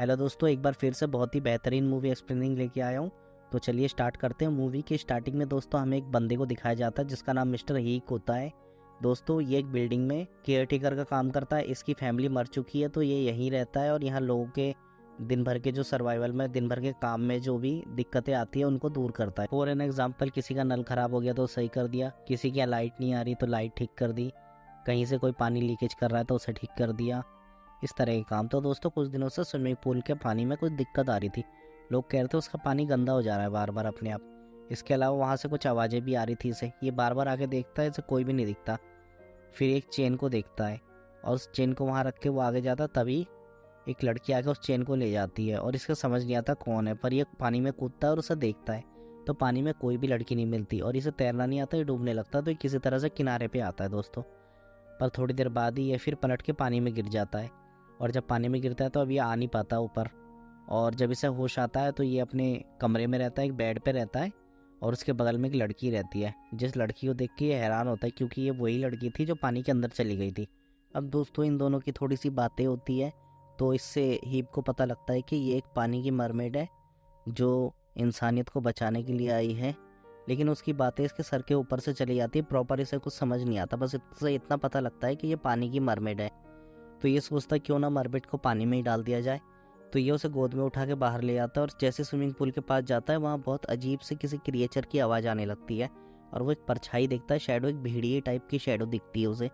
Hello दोस्तों, एक बार फिर से बहुत ही बेहतरीन मूवी एक्सप्लेनिंग लेके आया हूँ। तो चलिए स्टार्ट करते हैं। मूवी की स्टार्टिंग में दोस्तों हमें एक बंदे को दिखाया जाता है जिसका नाम मिस्टर हीक होता है। दोस्तों ये एक बिल्डिंग में केयरटेकर का काम करता है। इसकी फैमिली मर चुकी है तो ये यहीं रहता है और यहाँ लोगों के दिन भर के जो सर्वाइवल में, दिन भर के काम में जो भी दिक्कतें आती है उनको दूर करता है। फॉर एन एग्जाम्पल, किसी का नल खराब हो गया तो सही कर दिया, किसी की लाइट नहीं आ रही तो लाइट ठीक कर दी, कहीं से कोई पानी लीकेज कर रहा है तो उसे ठीक कर दिया, इस तरह के काम। तो दोस्तों कुछ दिनों से स्विमिंग पूल के पानी में कुछ दिक्कत आ रही थी। लोग कह रहे थे उसका पानी गंदा हो जा रहा है बार बार अपने आप। इसके अलावा वहाँ से कुछ आवाज़ें भी आ रही थी इसे। ये बार बार आके देखता है, इसे कोई भी नहीं दिखता। फिर एक चेन को देखता है और उस चेन को वहाँ रख के वो आगे जाता, तभी एक लड़की आके उस चेन को ले जाती है और इसका समझ नहीं आता कौन है। पर ये पानी में कूदता है और उसे देखता है तो पानी में कोई भी लड़की नहीं मिलती और इसे तैरना नहीं आता, ये डूबने लगता है। तो ये किसी तरह से किनारे पे आता है दोस्तों। पर थोड़ी देर बाद ही ये फिर पलट के पानी में गिर जाता है और जब पानी में गिरता है तो अब ये आ नहीं पाता ऊपर। और जब इसे होश आता है तो ये अपने कमरे में रहता है, एक बेड पे रहता है और उसके बगल में एक लड़की रहती है। जिस लड़की को देख के ये हैरान होता है क्योंकि ये वही लड़की थी जो पानी के अंदर चली गई थी। अब दोस्तों इन दोनों की थोड़ी सी बातें होती है तो इससे हीप को पता लगता है कि ये एक पानी की मरमेड है जो इंसानियत को बचाने के लिए आई है। लेकिन उसकी बातें इसके सर के ऊपर से चली जाती है, प्रॉपर इसे कुछ समझ नहीं आता। बस इससे इतना पता लगता है कि ये पानी की मरमेड है। तो ये सोचता है क्यों ना मरमेड को पानी में ही डाल दिया जाए। तो ये उसे गोद में उठा के बाहर ले आता है और जैसे स्विमिंग पूल के पास जाता है वहाँ बहुत अजीब से किसी क्रिएचर की आवाज़ आने लगती है और वो एक परछाई देखता है, शैडो, एक भेड़िए टाइप की शैडो दिखती है उसे।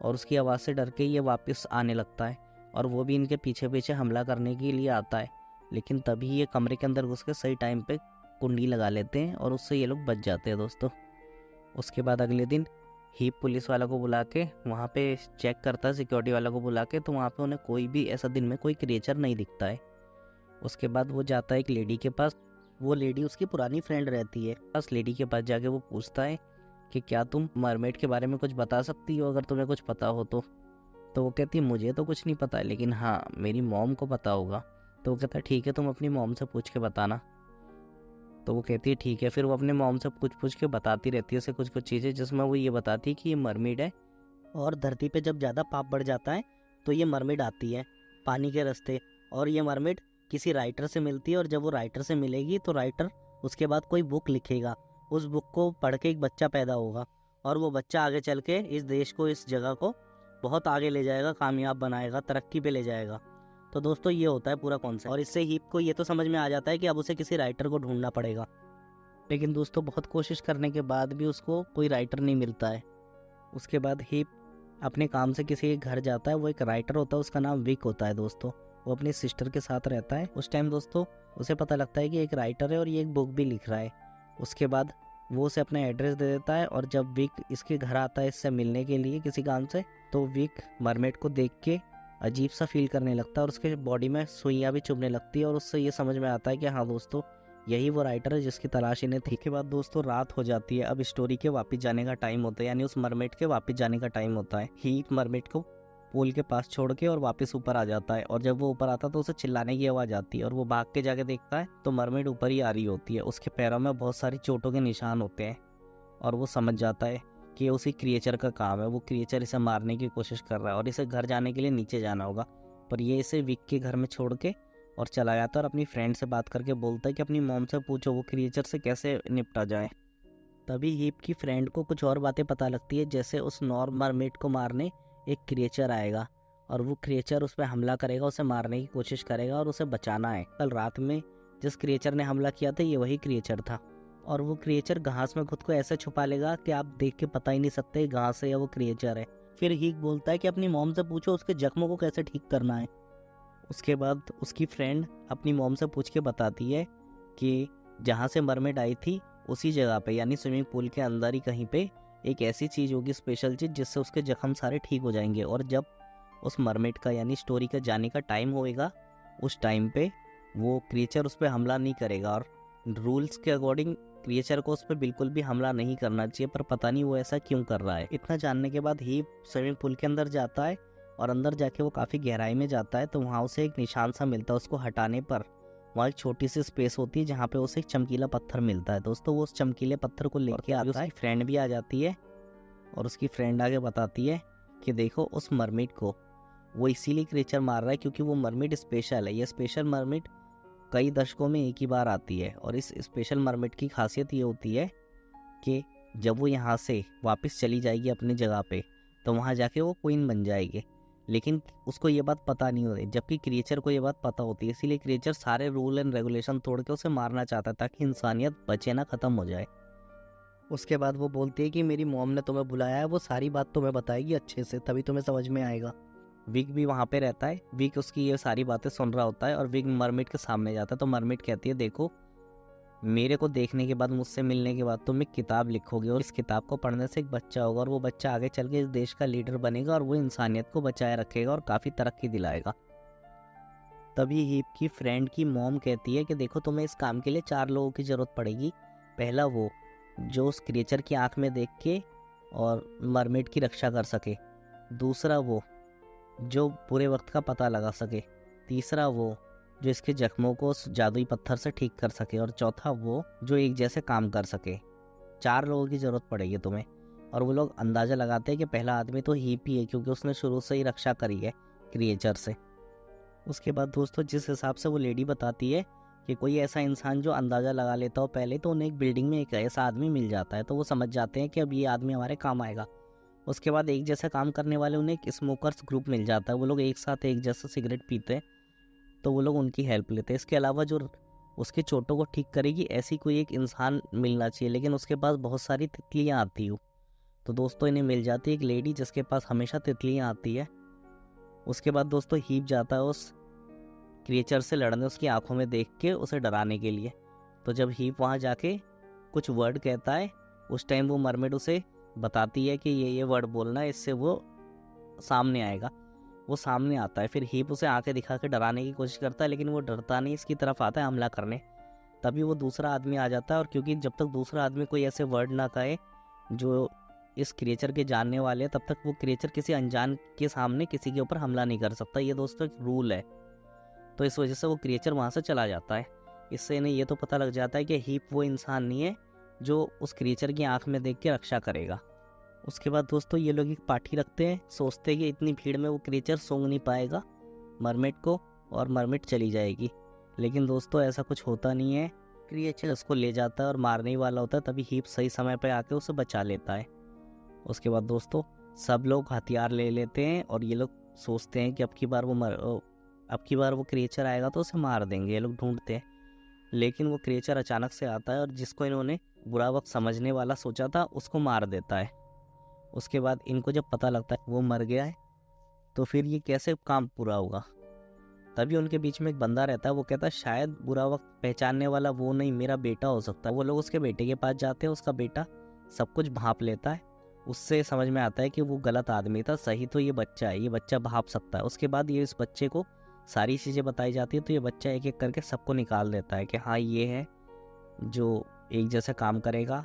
और उसकी आवाज़ से डर के ये वापस आने लगता है और वो भी इनके पीछे पीछे हमला करने के लिए आता है। लेकिन तभी ये कमरे के अंदर घुस के सही टाइम पे कुंडी लगा लेते हैं और उससे ये लोग बच जाते हैं दोस्तों। उसके बाद अगले दिन हीप पुलिस वाला को बुला के वहाँ पे चेक करता है, सिक्योरिटी वाला को बुला के। तो वहाँ पे उन्हें कोई भी ऐसा दिन में कोई क्रिएचर नहीं दिखता है। उसके बाद वो जाता है एक लेडी के पास। वो लेडी उसकी पुरानी फ्रेंड रहती है। बस लेडी के पास जाके वो पूछता है कि क्या तुम मरमेड के बारे में कुछ बता सकती हो, अगर तुम्हें कुछ पता हो तो। वो कहती है मुझे तो कुछ नहीं पता है लेकिन हाँ मेरी मॉम को पता होगा। तो वो कहता है ठीक है, तुम अपनी मॉम से पूछ के बताना। तो वो कहती है ठीक है। फिर वो अपने मॉम से पूछ के बताती रहती है उसे कुछ कुछ चीज़ें, जिसमें वो ये बताती है कि ये मरमेड है और धरती पे जब ज़्यादा पाप बढ़ जाता है तो ये मरमेड आती है पानी के रास्ते। और ये मरमेड किसी राइटर से मिलती है और जब वो राइटर से मिलेगी तो राइटर उसके बाद कोई बुक लिखेगा। उस बुक को पढ़ के एक बच्चा पैदा होगा और वो बच्चा आगे चल के इस देश को, इस जगह को बहुत आगे ले जाएगा, कामयाब बनाएगा, तरक्की पे ले जाएगा। तो दोस्तों ये होता है पूरा कॉन्सेप्ट। और इससे हीप को ये तो समझ में आ जाता है कि अब उसे किसी राइटर को ढूंढना पड़ेगा। लेकिन दोस्तों बहुत कोशिश करने के बाद भी उसको कोई राइटर नहीं मिलता है। उसके बाद हीप अपने काम से किसी के घर जाता है। वो एक राइटर होता है, उसका नाम विक होता है दोस्तों। वो अपनी सिस्टर के साथ रहता है। उस टाइम दोस्तों उसे पता लगता है कि एक राइटर है और ये एक बुक भी लिख रहा है। उसके बाद वो उसे अपना एड्रेस दे देता है और जब विक इसके घर आता है इससे मिलने के लिए किसी काम से, तो विक मरमेड को देख के अजीब सा फील करने लगता है और उसके बॉडी में सुइयाँ भी चुभने लगती है और उससे ये समझ में आता है कि हाँ दोस्तों यही वो राइटर है जिसकी तलाश इन्हें थी। के बाद दोस्तों रात हो जाती है। अब स्टोरी के वापस जाने का टाइम होता है, यानी उस मरमेड के वापस जाने का टाइम होता है। हीप मरमेड को पूल के पास छोड़ के और वापस ऊपर आ जाता है और जब वो ऊपर आता है तो उसे चिल्लाने की आवाज़ आती है और वो भाग के जाके देखता है तो मरमेड ऊपर ही आ रही होती है। उसके पैरों में बहुत सारी चोटों के निशान होते हैं और वो समझ जाता है कि उसी क्रिएचर का काम है। वो क्रिएचर इसे मारने की कोशिश कर रहा है और इसे घर जाने के लिए नीचे जाना होगा। पर ये इसे विक के घर में छोड़ के और चला जाता है और अपनी फ्रेंड से बात करके बोलता है कि अपनी मॉम से पूछो वो क्रिएचर से कैसे निपटा जाए। तभी हीप की फ्रेंड को कुछ और बातें पता लगती है, जैसे उस नॉर्मल मेट को मारने एक क्रिएचर आएगा और वो क्रिएचर उस पर हमला करेगा, उसे मारने की कोशिश करेगा और उसे बचाना है। कल रात में जिस क्रिएचर ने हमला किया था ये वही क्रिएचर था और वो क्रिएचर घास में खुद को ऐसे छुपा लेगा कि आप देख के पता ही नहीं सकते घास है या वो क्रिएचर है। फिर हीक बोलता है कि अपनी मॉम से पूछो उसके जख्मों को कैसे ठीक करना है। उसके बाद उसकी फ्रेंड अपनी मॉम से पूछ के बताती है कि जहाँ से मरमेड आई थी उसी जगह पे, यानी स्विमिंग पूल के अंदर ही कहीं पे एक ऐसी चीज़ होगी, स्पेशल चीज़, जिससे उसके जख्म सारे ठीक हो जाएंगे। और जब उस मरमेड का यानी स्टोरी का जाने का टाइम होएगा उस टाइम पे वो क्रिएचर उस पर हमला नहीं करेगा। और रूल्स के अकॉर्डिंग क्रिएचर को उस पर बिल्कुल भी हमला नहीं करना चाहिए, पर पता नहीं वो ऐसा क्यों कर रहा है। इतना जानने के बाद ही स्विमिंग पूल के अंदर जाता है और अंदर जाके वो काफ़ी गहराई में जाता है तो वहाँ उसे एक निशान सा मिलता है। उसको हटाने पर वहाँ एक छोटी सी स्पेस होती है जहाँ पे उसे एक चमकीला पत्थर मिलता है। दोस्तों वो उस चमकीले पत्थर को लेके आता है। उसकी फ्रेंड भी आ जाती है और उसकी फ्रेंड आगे बताती है कि देखो उस मरमेड को वो इसीलिए क्रिएचर मार रहा है क्योंकि वो मरमिड स्पेशल है। ये स्पेशल मरमिड कई दशकों में एक ही बार आती है और इस स्पेशल मरमिड की खासियत ये होती है कि जब वो यहाँ से वापस चली जाएगी अपनी जगह पे तो वहाँ जाके वो क्वीन बन जाएगी, लेकिन उसको ये बात पता नहीं होती, जबकि क्रिएचर को ये बात पता होती है। इसीलिए क्रिएचर सारे रूल एंड रेगुलेशन तोड़ के उसे मारना चाहता है ताकि इंसानियत बचे ना, ख़त्म हो जाए। उसके बाद वो बोलती है कि मेरी मॉम ने तुम्हें बुलाया है, वो सारी बात तुम्हें बताएगी अच्छे से, तभी तुम्हें समझ में आएगा। विग भी वहाँ पे रहता है। विग उसकी ये सारी बातें सुन रहा होता है और विग मरमिड के सामने जाता है। तो मरमिड कहती है देखो, मेरे को देखने के बाद, मुझसे मिलने के बाद तुम एक किताब लिखोगे और इस किताब को पढ़ने से एक बच्चा होगा और वो बच्चा आगे चल के इस देश का लीडर बनेगा और वो इंसानियत को बचाए रखेगा और काफ़ी तरक्की दिलाएगा। तभी हीप की फ्रेंड की मॉम कहती है कि देखो, तुम्हें इस काम के लिए 4 लोगों की ज़रूरत पड़ेगी। पहला वो जो उस क्रिएचर की आंख में देख के और मरमेड की रक्षा कर सके, दूसरा वो जो बुरे वक्त का पता लगा सके, तीसरा वो जो इसके जख्मों को उस जादुई पत्थर से ठीक कर सके, और चौथा वो जो एक जैसे काम कर सके। 4 लोगों की ज़रूरत पड़ेगी तुम्हें। और वो लोग अंदाज़ा लगाते हैं कि पहला आदमी तो हीप ही है क्योंकि उसने शुरू से ही रक्षा करी है क्रिएचर से। उसके बाद दोस्तों जिस हिसाब से वो लेडी बताती है कि कोई ऐसा इंसान जो अंदाज़ा लगा लेता हो पहले, तो उन्हें एक बिल्डिंग में एक ऐसा आदमी मिल जाता है, तो वो समझ जाते हैं कि अब ये आदमी हमारे काम आएगा। उसके बाद एक जैसा काम करने वाले उन्हें एक स्मोकर्स ग्रुप मिल जाता है। वो लोग एक साथ एक जैसा सिगरेट पीते हैं, तो वो लोग उनकी हेल्प लेते हैं। इसके अलावा जो उसकी चोटों को ठीक करेगी ऐसी कोई एक इंसान मिलना चाहिए, लेकिन उसके पास बहुत सारी तितलियाँ आती हो। तो दोस्तों इन्हें मिल जाती है एक लेडी जिसके पास हमेशा तितलियाँ आती है। उसके बाद दोस्तों हीप जाता है उस क्रिएचर से लड़ने, उसकी आंखों में देख के उसे डराने के लिए। तो जब हीप वहाँ जाके कुछ वर्ड कहता है, उस टाइम वो मरमेड उसे बताती है कि ये वर्ड बोलना है, इससे वो सामने आएगा। वो सामने आता है, फिर हीप उसे आंखें दिखा के डराने की कोशिश करता है, लेकिन वो डरता नहीं, इसकी तरफ आता है हमला करने। तभी वो दूसरा आदमी आ जाता है, और क्योंकि जब तक दूसरा आदमी कोई ऐसे वर्ड ना कहे जो इस क्रिएचर के जानने वाले हैं, तब तक वो क्रिएचर किसी अनजान के सामने किसी के ऊपर हमला नहीं कर सकता। ये दोस्तों एक रूल है। तो इस वजह से वो क्रिएचर वहाँ से चला जाता है। इससे इन्हें ये तो पता लग जाता है कि हीप वो इंसान नहीं है जो उस क्रिएचर की आंख में देख के रक्षा करेगा। उसके बाद दोस्तों ये लोग एक पार्टी रखते हैं, सोचते हैं कि इतनी भीड़ में वो क्रिएचर सूंघ नहीं पाएगा मरमेड को और मरमेड चली जाएगी। लेकिन दोस्तों ऐसा कुछ होता नहीं है। क्रिएचर उसको ले जाता है और मारने ही वाला होता है, तभी हीप सही समय पर आके उसे बचा लेता है। उसके बाद दोस्तों सब लोग हथियार ले लेते हैं और ये लोग सोचते हैं कि अब की बार वो क्रिएचर आएगा तो उसे मार देंगे। ये लोग ढूंढते हैं, लेकिन वो क्रिएचर अचानक से आता है और जिसको इन्होंने बुरा वक्त समझने वाला सोचा था उसको मार देता है। उसके बाद इनको जब पता लगता है वो मर गया है, तो फिर ये कैसे काम पूरा होगा। तभी उनके बीच में एक बंदा रहता है, वो कहता है शायद बुरा वक्त पहचानने वाला वो नहीं, मेरा बेटा हो सकता है। वो लोग उसके बेटे के पास जाते हैं, उसका बेटा सब कुछ भांप लेता है। उससे समझ में आता है कि वो गलत आदमी था, सही तो ये बच्चा है, ये बच्चा भांप सकता है। उसके बाद ये इस बच्चे को सारी चीज़ें बताई जाती है, तो ये बच्चा एक एक करके सबको निकाल देता है कि हाँ ये है जो एक जैसा काम करेगा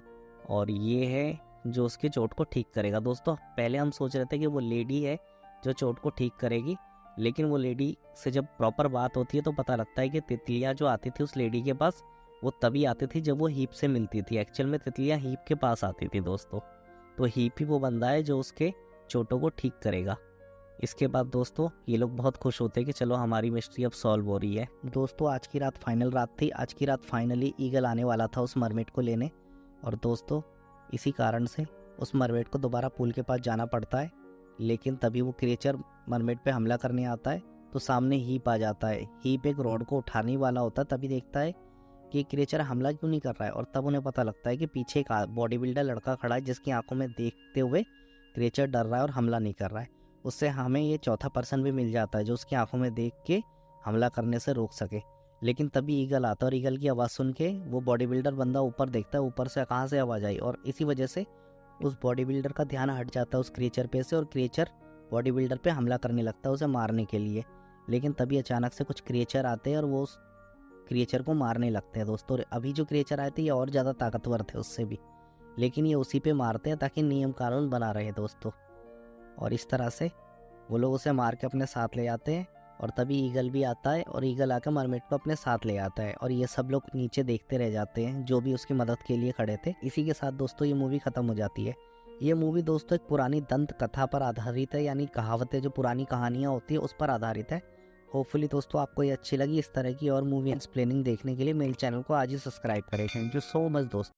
और ये है जो उसकी चोट को ठीक करेगा। दोस्तों पहले हम सोच रहे थे कि वो लेडी है जो चोट को ठीक करेगी, लेकिन वो लेडी से जब प्रॉपर बात होती है तो पता लगता है कि तितलियाँ जो आती थी उस लेडी के पास, वो तभी आती थी जब वो हीप से मिलती थी। एक्चुअल में तितलियाँ हीप के पास आती थी दोस्तों। तो हीप ही वो बंदा है जो उसके चोटों को ठीक करेगा। इसके बाद दोस्तों ये लोग बहुत खुश होते हैं कि चलो हमारी मिस्ट्री अब सॉल्व हो रही है। दोस्तों आज की रात फाइनल रात थी। आज की रात फाइनली ईगल आने वाला था उस मरमेड को लेने, और दोस्तों इसी कारण से उस मरमेड को दोबारा पूल के पास जाना पड़ता है। लेकिन तभी वो क्रिएचर मरमेड पे हमला करने आता है तो सामने हीप आ जाता है। हीप एक रॉड को उठाने वाला होता है, तभी देखता है कि क्रिएचर हमला क्यों नहीं कर रहा है, और तब उन्हें पता लगता है कि पीछे एक बॉडी बिल्डर लड़का खड़ा है जिसकी आंखों में देखते हुए क्रिएचर डर रहा है और हमला नहीं कर रहा है। उससे हमें ये चौथा पर्सन भी मिल जाता है जो उसकी आंखों में देख के हमला करने से रोक सके। लेकिन तभी ईगल आता है और ईगल की आवाज़ सुन के वो बॉडी बिल्डर बंदा ऊपर देखता है, ऊपर से कहाँ से आवाज़ आई, और इसी वजह से उस बॉडी बिल्डर का ध्यान हट जाता है उस क्रिएचर पे से, और क्रिएचर बॉडी बिल्डर पे हमला करने लगता है उसे मारने के लिए। लेकिन तभी अचानक से कुछ क्रिएचर आते हैं और वो उस क्रिएचर को मारने लगते हैं दोस्तों। अभी जो क्रिएचर आए थे ये और ज़्यादा ताकतवर थे उससे भी, लेकिन ये उसी पे मारते हैं ताकि नियम कानून बना रहे दोस्तों। और इस तरह से वो लोग उसे मार के अपने साथ ले आते हैं, और तभी ईगल भी आता है और ईगल आकर मरमेड को अपने साथ ले आता है, और ये सब लोग नीचे देखते रह जाते हैं जो भी उसकी मदद के लिए खड़े थे। इसी के साथ दोस्तों ये मूवी ख़त्म हो जाती है। ये मूवी दोस्तों एक पुरानी दंत कथा पर आधारित है, यानी कहावतें जो पुरानी कहानियाँ होती है उस पर आधारित है। होपफुली दोस्तों आपको ये अच्छी लगी। इस तरह की और मूवी एक्सप्लेनिंग देखने के लिए मेरे चैनल को आज ही सब्सक्राइब करें। थैंक यू सो मच दोस्तों।